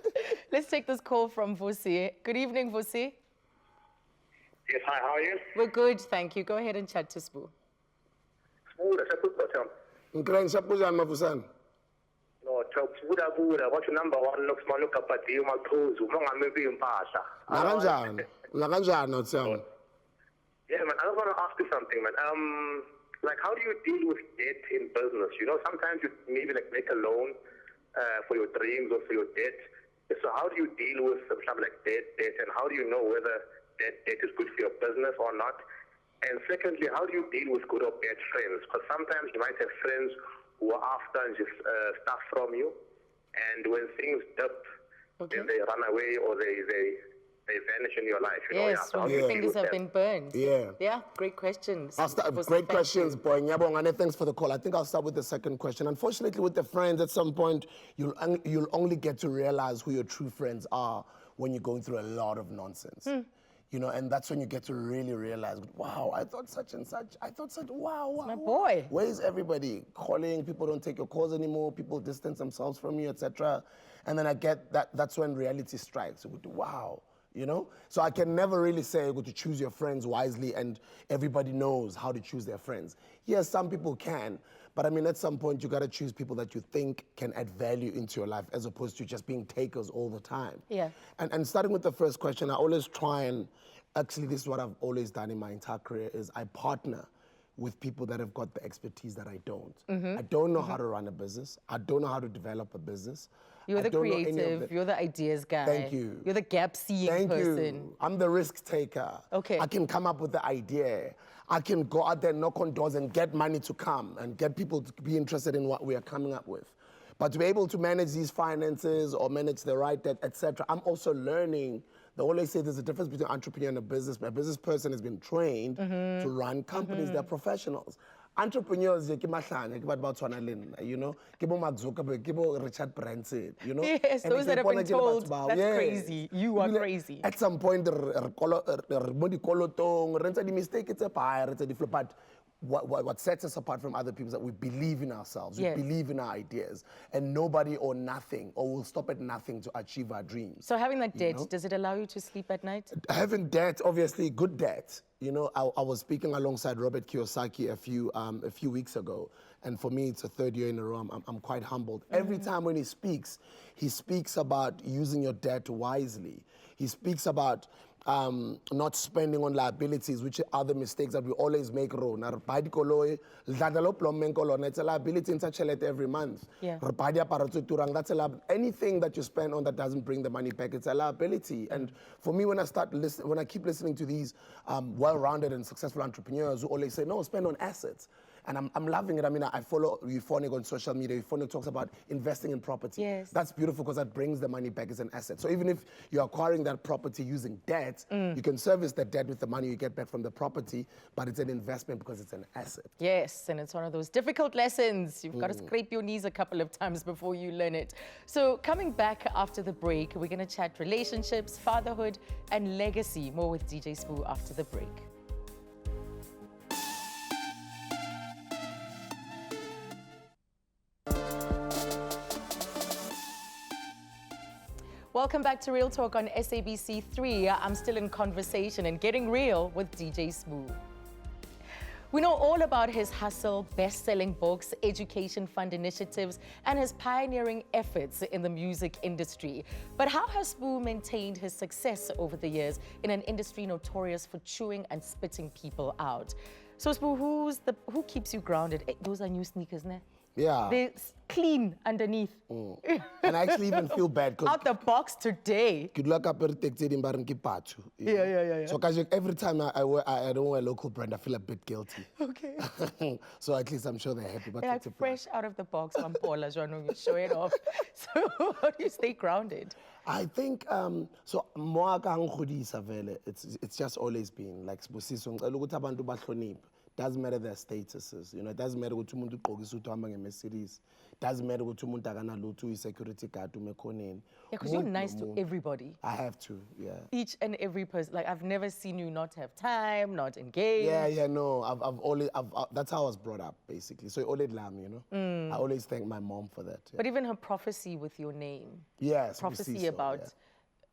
[SPEAKER 4] Let's take this call from Vusi. Good evening, Vusi.
[SPEAKER 8] Yes, hi, how are you?
[SPEAKER 4] We're good, thank you. Go ahead and chat to Spoo.
[SPEAKER 8] No, what's your number one looks look up at you, my toes, maybe in Pasha. Yeah, man, I just want to ask you something, man. Like, how do you deal with debt in business? Sometimes you maybe make a loan for your dreams or for your debt. So how do you deal with something like debt, and how do you know whether debt is good for your business or not? And secondly, how do you deal with good or bad friends? Because sometimes you might have friends who are after and just stuff from you, and when things dip, then they run away or they they vanish in your life. You know,
[SPEAKER 4] Yes,
[SPEAKER 8] so how
[SPEAKER 4] when
[SPEAKER 8] do you
[SPEAKER 4] your
[SPEAKER 8] deal
[SPEAKER 4] fingers
[SPEAKER 8] with
[SPEAKER 4] have
[SPEAKER 8] that?
[SPEAKER 4] been burned.
[SPEAKER 5] Yeah.
[SPEAKER 4] Yeah, great questions.
[SPEAKER 5] I'll start,
[SPEAKER 4] Thank
[SPEAKER 5] great
[SPEAKER 4] you.
[SPEAKER 5] questions, boy. Nyabongane, thanks for the call. I think I'll start with the second question. Unfortunately, with the friends, at some point, you'll only get to realize who your true friends are when you're going through a lot of nonsense. You know, and that's when you get to really realize, wow, I thought such and such, wow.
[SPEAKER 4] My boy.
[SPEAKER 5] Where is everybody? Calling, people don't take your calls anymore, people distance themselves from you, etc. And then I get that's when reality strikes. Wow. You know? So I can never really say to choose your friends wisely and everybody knows how to choose their friends. Yes, some people can, but I mean, at some point you gotta choose people that you think can add value into your life as opposed to just being takers all the time.
[SPEAKER 4] Yeah.
[SPEAKER 5] And starting with the first question, I always try and, actually this is what I've always done in my entire career, is I partner with people that have got the expertise that I don't. I don't know how to run a business. I don't know how to develop a business.
[SPEAKER 4] You're
[SPEAKER 5] I
[SPEAKER 4] the
[SPEAKER 5] don't know any of
[SPEAKER 4] creative, you're the ideas guy.
[SPEAKER 5] Thank you.
[SPEAKER 4] You're the gap-seeing person.
[SPEAKER 5] You. I'm the risk taker.
[SPEAKER 4] Okay.
[SPEAKER 5] I can come up with the idea. I can go out there, knock on doors and get money to come and get people to be interested in what we are coming up with. But to be able to manage these finances or manage the right debt, etc., I'm also learning. They always say there's a difference between entrepreneur and a business. A business person has been trained to run companies. They're professionals. Entrepreneurs, you know, Mark Zuckerberg, Richard Branson, you know.
[SPEAKER 4] Yes,
[SPEAKER 5] And
[SPEAKER 4] those that have been told, that's crazy. You are
[SPEAKER 5] Really,
[SPEAKER 4] crazy.
[SPEAKER 5] At some point, mistake it's a but what sets us apart from other people is that we believe in ourselves,
[SPEAKER 4] Yes.
[SPEAKER 5] we believe in our ideas, and nobody or nothing, or will stop at nothing to achieve our dreams.
[SPEAKER 4] So having that debt,
[SPEAKER 5] know?
[SPEAKER 4] does it allow you to sleep at night?
[SPEAKER 5] Having debt, obviously, good debt. You know, I was speaking alongside Robert Kiyosaki a few weeks ago, and for me, it's a third year in a row. I'm quite humbled. Every time when he speaks about using your debt wisely. He speaks about not spending on liabilities, which are the mistakes that we always make. It's a liability in such a letter every month.
[SPEAKER 4] Yeah.
[SPEAKER 5] That's a anything that you spend on that doesn't bring the money back, it's a liability. And for me, when I keep listening to these well-rounded and successful entrepreneurs who always say, no, spend on assets. And I'm loving it. I mean, I follow Euphonic on social media. Euphonic talks about investing in property.
[SPEAKER 4] Yes.
[SPEAKER 5] That's beautiful because that brings the money back as an asset. So even if you're acquiring that property using debt, you can service that debt with the money you get back from the property, but it's an investment because it's an asset.
[SPEAKER 4] Yes, and it's one of those difficult lessons. You've got to scrape your knees a couple of times before you learn it. So coming back after the break, we're going to chat relationships, fatherhood, and legacy. More with DJ Spoo after the break. Welcome back to Real Talk on SABC 3. I'm still in conversation and getting real with DJ Spoo. We know all about his hustle, best-selling books, education fund initiatives, and his pioneering efforts in the music industry. But how has Spoo maintained his success over the years in an industry notorious for chewing and spitting people out? So Spoo, who keeps you grounded? Those are new sneakers, ne?
[SPEAKER 5] Yeah.
[SPEAKER 4] They're clean underneath.
[SPEAKER 5] And I actually even feel bad because
[SPEAKER 4] Out the box today.
[SPEAKER 5] yeah. So every time I don't wear a local brand, I feel a bit guilty.
[SPEAKER 4] Okay.
[SPEAKER 5] So at least I'm sure they're happy. But
[SPEAKER 4] They're like fresh out of the box, Paula, you show it off. So how do you stay grounded?
[SPEAKER 5] I think it's just always been like doesn't matter their statuses, you know. It doesn't matter what umuntu ugqoka isuit uhamba nge-Mercedes. Doesn't matter what umuntu akanalutho uyi-security guard umekhoneni.
[SPEAKER 4] Yeah, because you're nice to everybody.
[SPEAKER 5] I have to, yeah.
[SPEAKER 4] Each and every person. Like, I've never seen you not have time, not engage.
[SPEAKER 5] Yeah, no. That's how I was brought up, basically. So always lam, you know. I always thank my mom for that. Yeah.
[SPEAKER 4] But even her prophecy with your name.
[SPEAKER 5] Yes,
[SPEAKER 4] prophecy about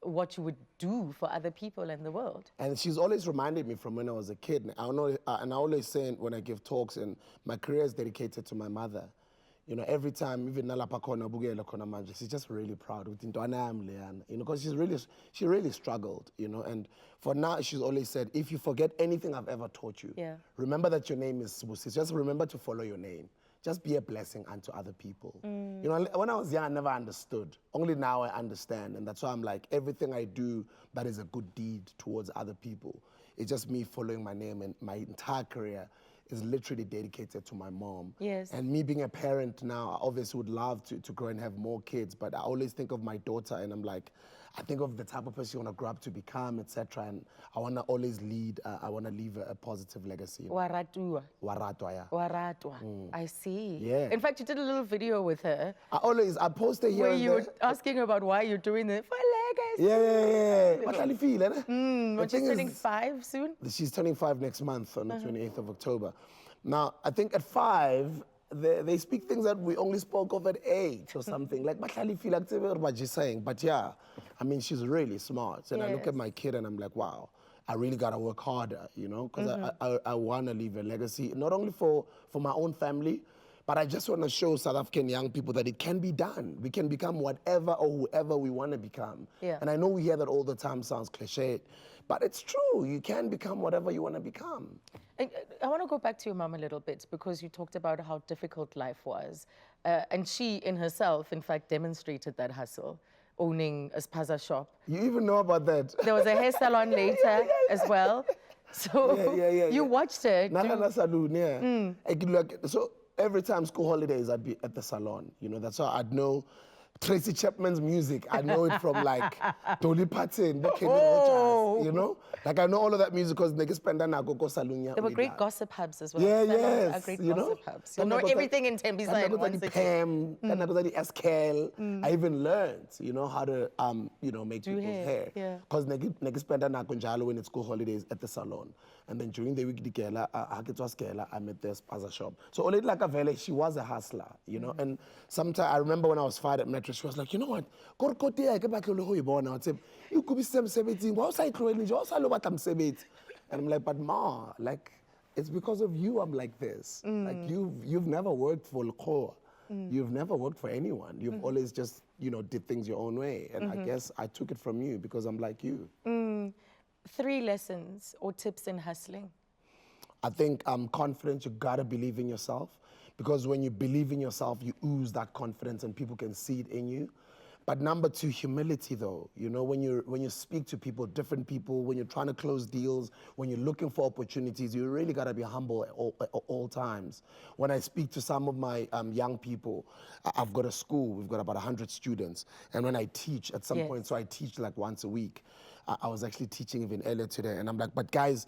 [SPEAKER 4] what you would do for other people in the world.
[SPEAKER 5] And she's always reminded me from when I was a kid. And I always say when I give talks, and my career is dedicated to my mother. You know, every time, even nalapha khona ubukela khona manje, she's just really proud. You know, because she really struggled, you know. And for now, she's always said, if you forget anything I've ever taught you, remember that your name is Sibusiso. Just remember to follow your name. Just be a blessing unto other people. You know, when I was young, I never understood. Only now I understand. And that's why I'm like, everything I do that is a good deed towards other people, it's just me following my name. And my entire career is literally dedicated to my mom.
[SPEAKER 4] Yes.
[SPEAKER 5] And me being a parent now, I obviously would love to grow and have more kids, but I always think of my daughter and I'm like, I think of the type of person you want to grow up to become, etc. And I want to always lead, I want to leave a positive legacy.
[SPEAKER 4] Waratua.
[SPEAKER 5] Waratwa, yeah.
[SPEAKER 4] Waratua. I see.
[SPEAKER 5] Yeah.
[SPEAKER 4] In fact, you did a little video with her
[SPEAKER 5] I posted here
[SPEAKER 4] where
[SPEAKER 5] and
[SPEAKER 4] you were
[SPEAKER 5] there.
[SPEAKER 4] asking about why you're doing it for legacy.
[SPEAKER 5] Yeah. What do you feel, eh?
[SPEAKER 4] But she's turning 5 soon.
[SPEAKER 5] She's turning 5 next month on the 28th of October. Now, I think at 5, they speak things that we only spoke of at 8 or something. Like, what she's saying. But yeah, I mean, she's really smart. And I look at my kid and I'm like, wow, I really got to work harder, you know, because I want to leave a legacy, not only for my own family, but I just want to show South African young people that it can be done. We can become whatever or whoever we want to become.
[SPEAKER 4] Yeah.
[SPEAKER 5] And I know we hear that all the time, sounds cliched, but it's true. You can become whatever you want to become.
[SPEAKER 4] I want to go back to your mom a little bit because you talked about how difficult life was. And she, in herself, in fact, demonstrated that hustle, owning a spaza shop.
[SPEAKER 5] You even know about that?
[SPEAKER 4] There was a hair salon later as well. So you watched her.
[SPEAKER 5] So every time school holidays, I'd be at the salon. You know, that's how I'd know Tracy Chapman's music. I know it from like Dolly Parton, you know? Like I know all of that music because niggas spend an go salon.
[SPEAKER 4] There were great gossip hubs as well.
[SPEAKER 5] Yes,
[SPEAKER 4] Great
[SPEAKER 5] you know?
[SPEAKER 4] gossip hubs. You know everything in Tembisa in one city.
[SPEAKER 5] Pam, SKL. I even learned, you know, how to, you know, make people's hair. Because niggas spend an go when it's school holidays at the salon. And then during the week, I'm at the spaza shop. So only like a valley, she was a hustler, you know. And sometimes I remember when I was fired at Metro, she was like, you know what? You could be 17. And I'm like, but ma, like, it's because of you I'm like this. Like you've never worked for Lukhoa. You've never worked for anyone. You've always just, you know, did things your own way. And I guess I took it from you because I'm like you.
[SPEAKER 4] 3 lessons or tips in hustling?
[SPEAKER 5] I think confidence, you gotta believe in yourself. Because when you believe in yourself, you ooze that confidence and people can see it in you. But number 2, humility though. You know, when you speak to people, different people, when you're trying to close deals, when you're looking for opportunities, you really gotta be humble at all times. When I speak to some of my young people, I've got a school, we've got about 100 students. And when I teach at some point, so I teach like once a week. I was actually teaching even earlier today, and I'm like, but guys,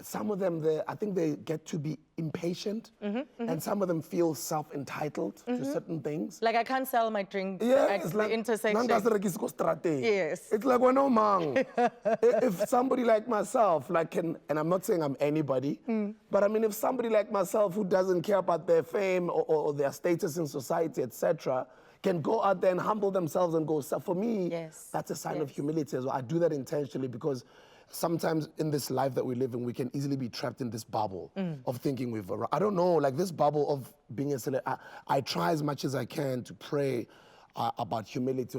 [SPEAKER 5] some of them, I think they get to be impatient, and some of them feel self-entitled to certain things.
[SPEAKER 4] Like I can't sell my drink
[SPEAKER 5] at
[SPEAKER 4] the intersection.
[SPEAKER 5] Yes. It's like, well, no, man. If somebody like myself, and I'm not saying I'm anybody, but I mean, if somebody like myself who doesn't care about their fame or their status in society, etc., can go out there and humble themselves and go, so for me, that's a sign of humility as well. I do that intentionally because sometimes in this life that we live in, we can easily be trapped in this bubble of thinking we've arrived. I don't know, like this bubble of being a celebrity. I try as much as I can to pray about humility.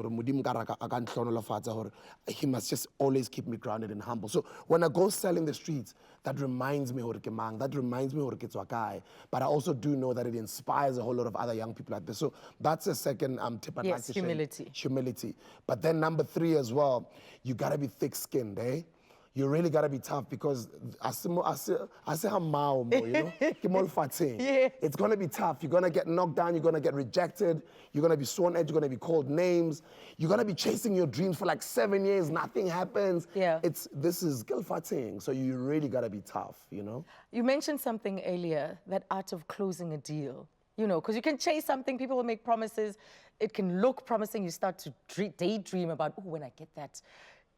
[SPEAKER 5] He must just always keep me grounded and humble. So when I go sell in the streets, that reminds me guy. But I also do know that it inspires a whole lot of other young people like this. So that's a second tip I'd like to share. Humility. But then number 3 as well, you gotta be thick-skinned, eh? You really gotta be tough because I say you know, it's gonna be tough. You're gonna get knocked down, you're gonna get rejected, you're gonna be sworn at, you're gonna be called names, you're gonna be chasing your dreams for like 7 years, nothing happens. This is gilfating, so you really gotta be tough, you know?
[SPEAKER 4] You mentioned something earlier, that art of closing a deal. You know, because you can chase something, people will make promises, it can look promising, you start to daydream about, oh, when I get that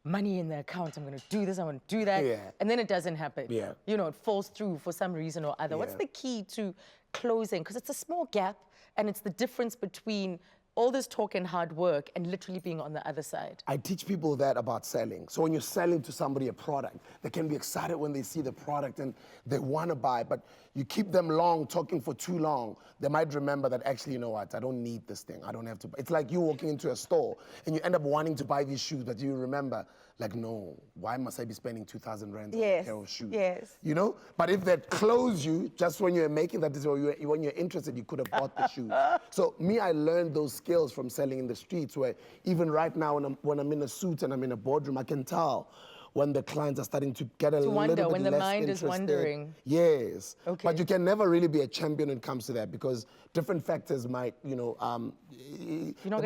[SPEAKER 4] money in the account, I'm gonna do this, I'm gonna do that, and then it doesn't happen. You know, it falls through for some reason or other. What's the key to closing? Because it's a small gap, and it's the difference between all this talk and hard work and literally being on the other side.
[SPEAKER 5] I teach people that about selling. So when you're selling to somebody a product, they can be excited when they see the product and they want to buy, but you keep them talking for too long, they might remember that actually, you know what, I don't need this thing, I don't have to. It's like you walking into a store and you end up wanting to buy these shoes, but you remember, like, no, why must I be spending 2,000 rand on a pair of shoes? You know? But if that close you, just when you're making that decision, or when you're interested, you could have bought the shoes. So me, I learned those skills from selling in the streets, where even right now when I'm in a suit and I'm in a boardroom, I can tell when the clients are starting to get a little
[SPEAKER 4] wonder,
[SPEAKER 5] bit
[SPEAKER 4] when the
[SPEAKER 5] less
[SPEAKER 4] mind is
[SPEAKER 5] interested.
[SPEAKER 4] wondering.
[SPEAKER 5] Yes.
[SPEAKER 4] Okay.
[SPEAKER 5] But you can never really be a champion when it comes to that because different factors might, they
[SPEAKER 4] gonna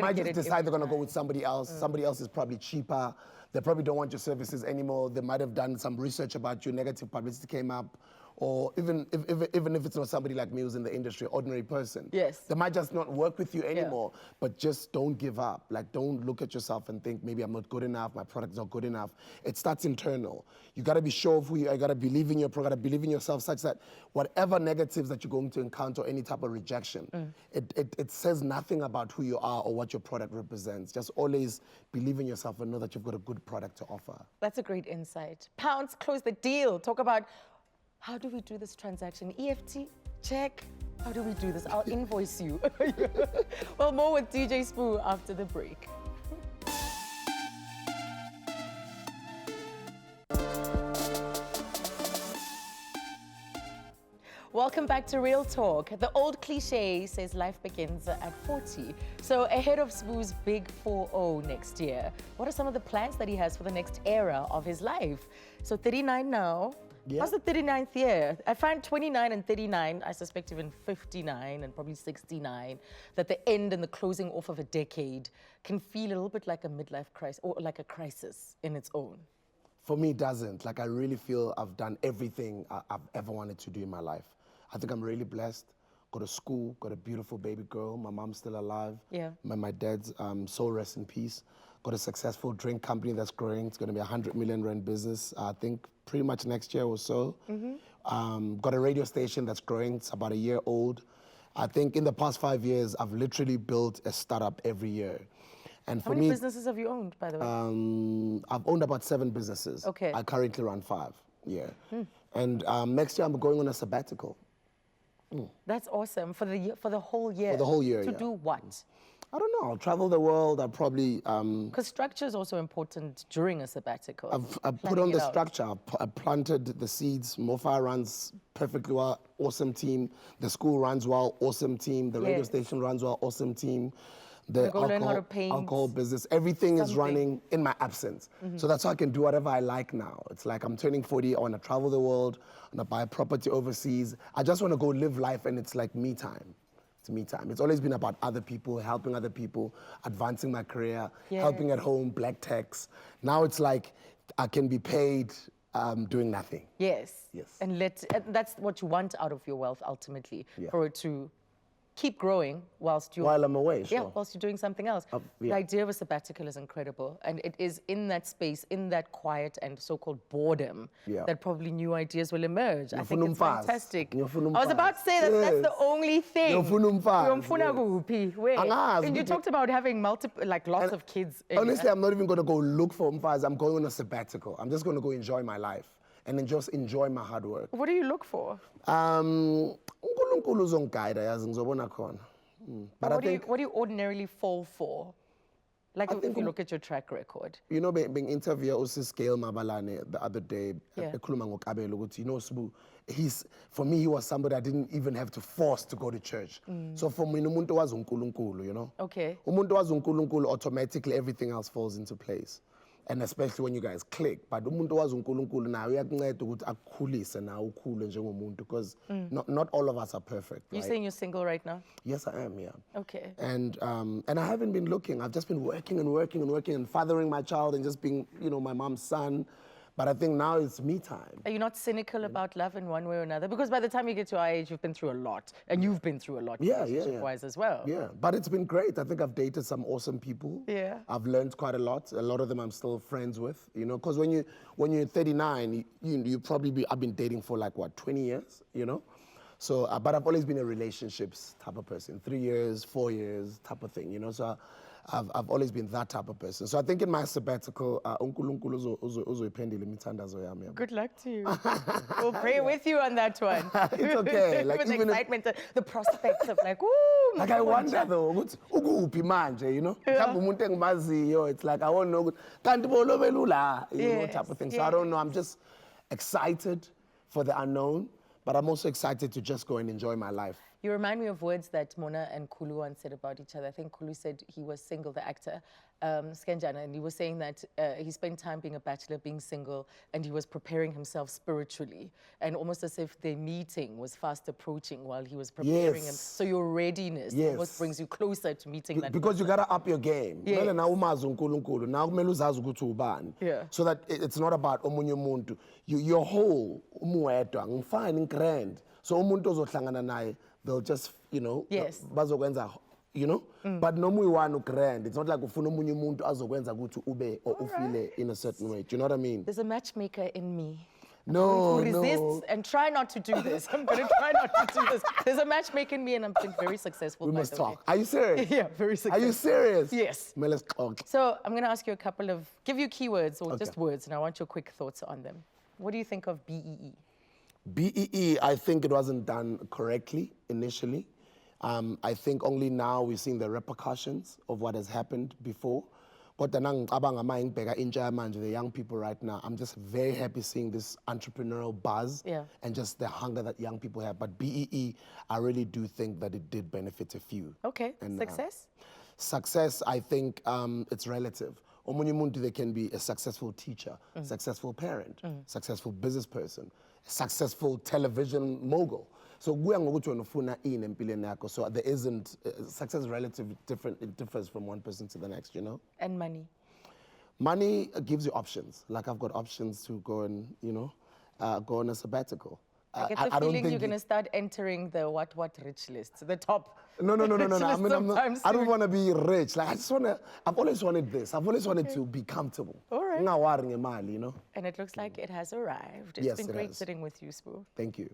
[SPEAKER 5] might
[SPEAKER 4] get
[SPEAKER 5] just
[SPEAKER 4] it
[SPEAKER 5] decide they're going to
[SPEAKER 4] every
[SPEAKER 5] go with somebody else. Somebody else is probably cheaper. They probably don't want your services anymore. They might have done some research about you, negative publicity came up. Or even if it's not somebody like me who's in the industry, ordinary person.
[SPEAKER 4] Yes.
[SPEAKER 5] They might just not work with you anymore. But just don't give up. Like, don't look at yourself and think, maybe I'm not good enough, my product's not good enough. It starts internal. You gotta be sure of who you are, you gotta believe in your product, gotta believe in yourself such that whatever negatives that you're going to encounter, any type of rejection, it says nothing about who you are or what your product represents. Just always believe in yourself and know that you've got a good product to offer.
[SPEAKER 4] That's a great insight. Pounds, close the deal. Talk about how do we do this transaction? EFT, check. How do we do this? I'll invoice you. Well, more with DJ Spoo after the break. Welcome back to Real Talk. The old cliche says life begins at 40. So ahead of Spoo's big 4-0 next year, what are some of the plans that he has for the next era of his life? So 39 now.
[SPEAKER 5] Yeah.
[SPEAKER 4] How's the 39th year? I find 29 and 39, I suspect even 59 and probably 69, that the end and the closing off of a decade can feel a little bit like a midlife crisis or like a crisis in its own.
[SPEAKER 5] For me, it doesn't. Like, I really feel I've done everything I've ever wanted to do in my life. I think I'm really blessed. Got a school, got a beautiful baby girl. My mom's still alive.
[SPEAKER 4] Yeah.
[SPEAKER 5] My dad's soul rest in peace. Got a successful drink company that's growing. It's going to be a 100 million rand business, I think pretty much next year or so. Got a radio station that's growing. It's about a year old. I think in the past 5 years, I've literally built a startup every year. And
[SPEAKER 4] How
[SPEAKER 5] for
[SPEAKER 4] many
[SPEAKER 5] me,
[SPEAKER 4] businesses have you owned, by the way?
[SPEAKER 5] I've owned about 7 businesses.
[SPEAKER 4] Okay.
[SPEAKER 5] I currently run 5. Yeah. And next year, I'm going on a sabbatical.
[SPEAKER 4] That's awesome. For the whole year?
[SPEAKER 5] For the whole year,
[SPEAKER 4] To
[SPEAKER 5] yeah.
[SPEAKER 4] do what?
[SPEAKER 5] I don't know. I'll travel the world. I'll probably...
[SPEAKER 4] Because structure is also important during a sabbatical.
[SPEAKER 5] I've put on the structure. I've planted the seeds. Mofa runs perfectly well. Awesome team. The school runs well. Awesome team. The radio
[SPEAKER 4] Yes.
[SPEAKER 5] station runs well. Awesome team. The
[SPEAKER 4] go learn how to paint.
[SPEAKER 5] alcohol business, everything is
[SPEAKER 4] Something.
[SPEAKER 5] running in my absence. So that's how I can do whatever I like now. It's like I'm turning 40, I want to travel the world, I want to buy a property overseas. I just want to go live life, and it's like me time. It's me time. It's always been about other people, helping other people, advancing my career, helping at home, black techs. Now it's like I can be paid doing nothing.
[SPEAKER 4] Yes.
[SPEAKER 5] Yes.
[SPEAKER 4] And that's what you want out of your wealth ultimately,
[SPEAKER 5] Yeah.
[SPEAKER 4] for it to keep growing whilst you're...
[SPEAKER 5] While I'm away,
[SPEAKER 4] Yeah,
[SPEAKER 5] sure.
[SPEAKER 4] whilst you're doing something else. The
[SPEAKER 5] yeah.
[SPEAKER 4] idea of a sabbatical is incredible. And it is in that space, in that quiet and so-called boredom,
[SPEAKER 5] Yeah.
[SPEAKER 4] that probably new ideas will emerge. I think
[SPEAKER 5] Ngiyofuna
[SPEAKER 4] it's
[SPEAKER 5] umfazi.
[SPEAKER 4] fantastic.
[SPEAKER 5] Ngiyofuna
[SPEAKER 4] I was about to say that that's the
[SPEAKER 5] Yes.
[SPEAKER 4] only thing.
[SPEAKER 5] Ngiyofuna umfazi,
[SPEAKER 4] Uyomfuna kuphi? Where?
[SPEAKER 5] Angazi
[SPEAKER 4] And you
[SPEAKER 5] ukuthi-
[SPEAKER 4] talked about having lots of kids. earlier.
[SPEAKER 5] Honestly, I'm not even going to go look for umfazi. I'm going on a sabbatical. I'm just going to go enjoy my life and just enjoy my hard work.
[SPEAKER 4] What do you look for?
[SPEAKER 5] uNkulunkulu uzongiguide yazi ngizobona khona. But I think,
[SPEAKER 4] What do you ordinarily fall for? Like
[SPEAKER 5] I
[SPEAKER 4] if
[SPEAKER 5] think
[SPEAKER 4] you look at your track record.
[SPEAKER 5] you know, being interviewed Scale Mabalane the other day,
[SPEAKER 4] Yeah.
[SPEAKER 5] ekhuluma ngoKabelo ukuthi, you know, Sbu, for me, he was somebody I didn't even have to force to go to church. So for me, umuntu owazi uNkulunkulu, you know?
[SPEAKER 4] Okay.
[SPEAKER 5] Umuntu owazi uNkulunkulu, automatically everything else falls into place. And especially when you guys click. But umuntu owazi uNkulunkulu naye uyakunceda ukuthi akukhulise nawe ukhule njengomuntu, because not all of us are perfect.
[SPEAKER 4] You're
[SPEAKER 5] right?
[SPEAKER 4] saying you're single right now?
[SPEAKER 5] Yes, I am, yeah.
[SPEAKER 4] Okay.
[SPEAKER 5] And I haven't been looking. I've just been working and fathering my child and just being, you know, my mom's son. But I think now it's me time.
[SPEAKER 4] Are you not cynical about love in one way or another? Because by the time you get to our age, you've been through a lot. And you've been through a lot relationship-wise as well.
[SPEAKER 5] Yeah, but it's been great. I think I've dated some awesome people.
[SPEAKER 4] Yeah.
[SPEAKER 5] I've learned quite a lot. A lot of them I'm still friends with, you know, because when you're 39, you probably I've been dating for like, what, 20 years, you know? So, but I've always been a relationships type of person, 3 years, 4 years type of thing, you know? So I've always been that type of person. So I think in my sabbatical, uNkulunkulu uzoyiphendula imithandazo yami.
[SPEAKER 4] Good luck to you. We'll pray with you on that one.
[SPEAKER 5] It's okay. Like,
[SPEAKER 4] with
[SPEAKER 5] even if-
[SPEAKER 4] excitement, the prospects of like, ooh.
[SPEAKER 5] Like I wonder though, ukuthi ukuphi manje, you know? Mhlawumbe umuntu engimaziyo, it's like I won't know ukuthi kanti bolobe lula, you know,
[SPEAKER 4] Yes,
[SPEAKER 5] type of thing. So I don't know. I'm just excited for the unknown, but I'm also excited to just go and enjoy my life.
[SPEAKER 4] You remind me of words that Mona and Kulu once said about each other. I think Kulu said he was single, the actor, Skenjana, and he was saying that he spent time being a bachelor, being single, and he was preparing himself spiritually, and almost as if their meeting was fast approaching while he was preparing him. So your readiness almost brings you closer to meeting that
[SPEAKER 5] because
[SPEAKER 4] person.
[SPEAKER 5] you gotta up your game.
[SPEAKER 4] Yes.
[SPEAKER 5] So that it's not about omunye umuntu. Your whole umuedwa ngifine grand. So umuntu ozohlangana naye, they'll just, bazokwenza, but no one grand. It's not like ufuna omunye umuntu azokwenza ukuthi ube or ufile in a certain way. Do you know what I mean?
[SPEAKER 4] There's a matchmaker in me.
[SPEAKER 5] No,
[SPEAKER 4] who resists and try not to do this. I'm going to try not to do this. There's a matchmaker in me, and I've been very successful.
[SPEAKER 5] We must talk. Are you serious?
[SPEAKER 4] Yeah, very successful.
[SPEAKER 5] Are you serious?
[SPEAKER 4] Yes.
[SPEAKER 5] Let's talk.
[SPEAKER 4] So I'm going to ask you give you keywords or just words, and I want your quick thoughts on them. What do you think of BEE?
[SPEAKER 5] BEE, I think it wasn't done correctly initially. I think only now we're seeing the repercussions of what has happened before. But the young people right now, I'm just very happy seeing this entrepreneurial buzz and just the hunger that young people have. But BEE, I really do think that it did benefit a few.
[SPEAKER 4] Okay, and, success?
[SPEAKER 5] Success, I think it's relative. They can be a successful teacher, successful parent, successful business person, successful television mogul. So so there isn't success is relatively different. It differs from one person to the next,
[SPEAKER 4] And money.
[SPEAKER 5] Money gives you options. Like I've got options to go and go on a sabbatical.
[SPEAKER 4] I get the feeling you're going to start entering the what rich list, the top.
[SPEAKER 5] No. I mean, I don't want to be rich. Like I've always wanted this. I've always wanted to be comfortable.
[SPEAKER 4] All right.
[SPEAKER 5] And
[SPEAKER 4] it looks like it has arrived. It's been great sitting with you, Spoo.
[SPEAKER 5] Thank you.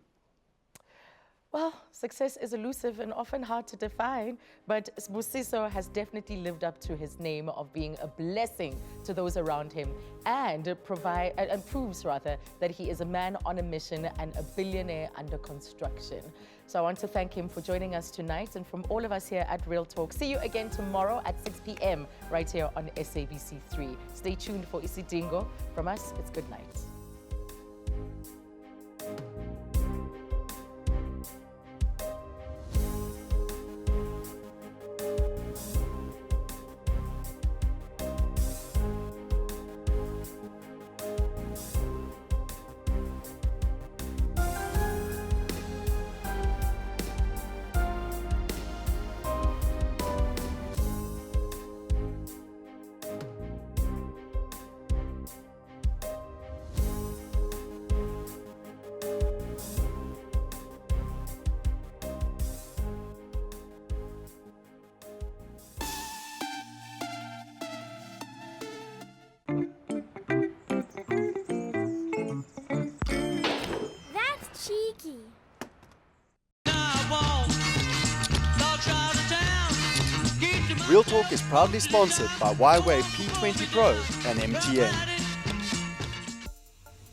[SPEAKER 4] Well, success is elusive and often hard to define, but Sbusiso has definitely lived up to his name of being a blessing to those around him and proves that he is a man on a mission and a billionaire under construction. So I want to thank him for joining us tonight, and from all of us here at Real Talk. See you again tomorrow at 6 p.m. right here on SABC 3. Stay tuned for Isidingo. From us, it's good night.
[SPEAKER 1] Real Talk is proudly sponsored by Y-Wave P20 Pro and MTN.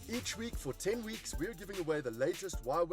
[SPEAKER 2] Each week for 10 weeks, we're giving away the latest Y-Wave